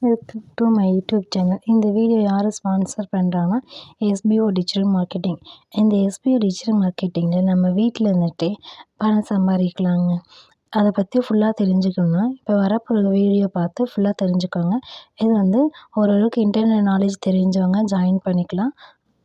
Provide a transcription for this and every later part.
Welcome to my YouTube channel. இந்த video யார் sponsor பண்ணுறாங்கன்னா எஸ்பிஓ டிஜிட்டல் மார்க்கெட்டிங். இந்த எஸ்பிஓ டிஜிட்டல் மார்க்கெட்டிங்கில் நம்ம வீட்டில் இருந்துகிட்டே பணம் சம்பாதிக்கலாங்க. அதை பற்றி ஃபுல்லாக தெரிஞ்சுக்கணுன்னா இப்போ வரப்போகிற வீடியோ பார்த்து ஃபுல்லாக தெரிஞ்சுக்கோங்க. இது ஓரளவுக்கு இன்டர்நெட் நாலேஜ் தெரிஞ்சவங்க ஜாயின் பண்ணிக்கலாம்.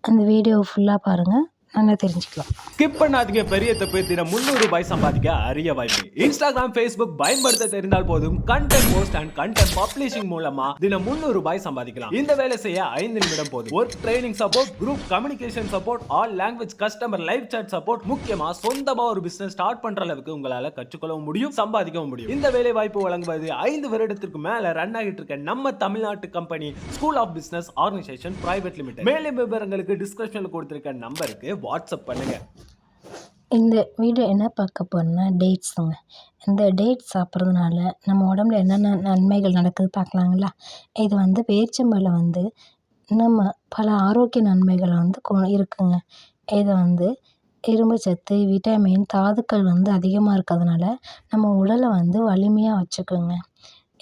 அந்த வீடியோவை ஃபுல்லாக பாருங்கள், நல்லா தெரிஞ்சுக்கலாம். ஸ்கிப் பண்ணாதீங்க. பெரிய தப்பு. தினம் 300 ரூபாய் சம்பாதிக்க அரிய வாய்ப்பு. இன்ஸ்டாகிராம், ஃபேஸ்புக் பயன்படுத்த தெரிந்தால் போதும். Content post and content publishing மூலமா தினம் 300 ரூபாய் சம்பாதிக்கலாம். இந்த வேலை செய்ய 5 நிமிடம் போதும். Work training support, group communication support, all language customer live chat support, முக்கியமா சொந்தமா ஒரு பிசினஸ் ஸ்டார்ட் பண்ற அளவுக்கு உங்களால கற்றுக்கொள்ளவும் முடியும், சம்பாதிக்கவும் முடியும். இந்த வேலை வாய்ப்பு வழங்குவது 5 வருடத்திற்கு மேல ரன் ஆகிட்டு இருக்க நம்ம தமிழ்நாட்டு company school of business organisation private limited. மேலும் விவரங்களுக்கு டிஸ்கிரிப்ஷன்ல கொடுத்திருக்க நம்பருக்கு வாட்ஸ்அப் பண்ணுங்க. இந்த வீடியோ என்ன பார்க்க போறோம்னா டேட்ஸுங்க. இந்த டேட்ஸ் சாப்பிட்றதுனால நம்ம உடம்புல என்னென்ன நன்மைகள் நடக்குது பார்க்கலாங்களா. இது பேரிச்சம்பழம் நம்ம பல ஆரோக்கிய நன்மைகள் இருக்குங்க. இது இரும்பு சத்து, விட்டமின், தாதுக்கள் அதிகமாக இருக்கிறதுனால நம்ம உடலை வலிமையாக வச்சுக்குங்க.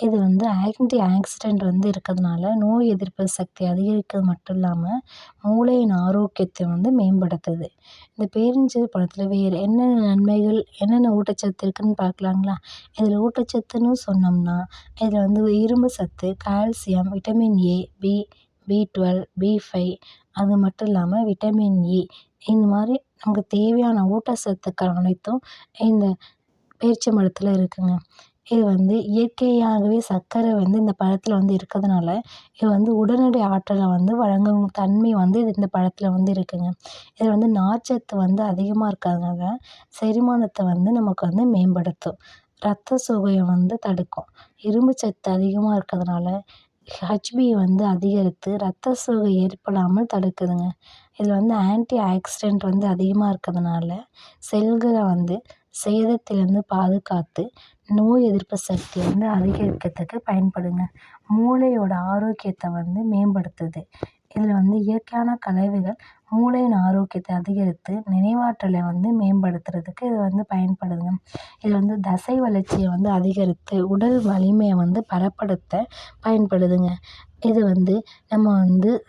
இது ஆன்டி ஆக்சிடென்ட் இருக்கிறதுனால நோய் எதிர்ப்பு சக்தி அதிகரிக்கிறது மட்டும் இல்லாமல் மூளையின் ஆரோக்கியத்தை மேம்படுத்துது. இந்த பேரிச்சம்பழத்தில் வேறு என்னென்ன நன்மைகள், என்னென்ன ஊட்டச்சத்து இருக்குதுன்னு பார்க்கலாங்களா. இதில் ஊட்டச்சத்துன்னு சொன்னோம்னா இதில் இரும்பு சத்து, கால்சியம், விட்டமின் ஏ, பி12, பி5, அது மட்டும் இல்லாமல் விட்டமின் இ, இந்த மாதிரி நமக்கு தேவையான ஊட்டச்சத்துக்கள் அனைத்தும் இந்த பேரிச்சம்பழத்தில் இருக்குங்க. இது இயற்கையாகவே சர்க்கரை இந்த பழத்தில் இருக்கிறதுனால இது உடனடி ஆற்றலை வழங்கும் தன்மை இந்த பழத்தில் இருக்குங்க. இதில் நார்ச்சத்து அதிகமாக இருக்கிறதுனால செரிமானத்தை நமக்கு மேம்படுத்தும். ரத்த சோகையை தடுக்கும். இரும்பு சத்து அதிகமாக இருக்கிறதுனால ஹெச்பி அதிகரித்து ரத்த சோகை ஏற்படாமல் தடுக்குதுங்க. இதில் ஆன்டி ஆக்சிடென்ட் அதிகமாக இருக்கிறதுனால செல்களை சேதத்திலிருந்து பாதுகாத்து நோய் எதிர்ப்பு சக்தி அதிகரிக்கிறதுக்கு பயன்படுங்க. மூளையோட ஆரோக்கியத்தை மேம்படுத்துது. இதில் இயற்கையான கலவைகள் மூளையின் ஆரோக்கியத்தை அதிகரித்து நினைவாற்றலை மேம்படுத்துறதுக்கு இது பயன்படுதுங்க. இது தசை வளர்ச்சியை அதிகரித்து உடல் வலிமையை பலப்படுத்த பயன்படுதுங்க. இது நம்ம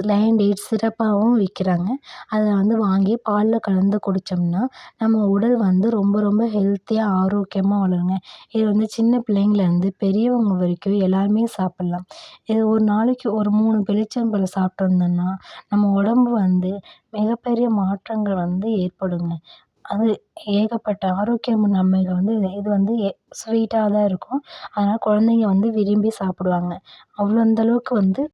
லயன் டேட்ஸ் சிறப்பாகவும் விற்கிறாங்க. அதை வாங்கி பாலில் கலந்து குடித்தோம்னா நம்ம உடல் ரொம்ப ரொம்ப ஹெல்த்தியாக ஆரோக்கியமாக வளருங்க. இது சின்ன பிள்ளைங்கள்லேருந்து பெரியவங்க வரைக்கும் எல்லாருமே சாப்பிட்லாம். இது ஒரு நாளைக்கு ஒரு 3 பேரிச்சம்பழம் சாப்பிட்டு வந்தோம்னா நம்ம உடம்பு மிகப்பெரிய மாற்றங்கள் ஏற்படுங்க. அது ஏகப்பட்ட ஆரோக்கிய நன்மைகள் இது ஸ்வீட்டாக தான் இருக்கும். அதனால் குழந்தைங்க விரும்பி சாப்பிடுவாங்க. அவ்வளோ அந்தளவுக்கு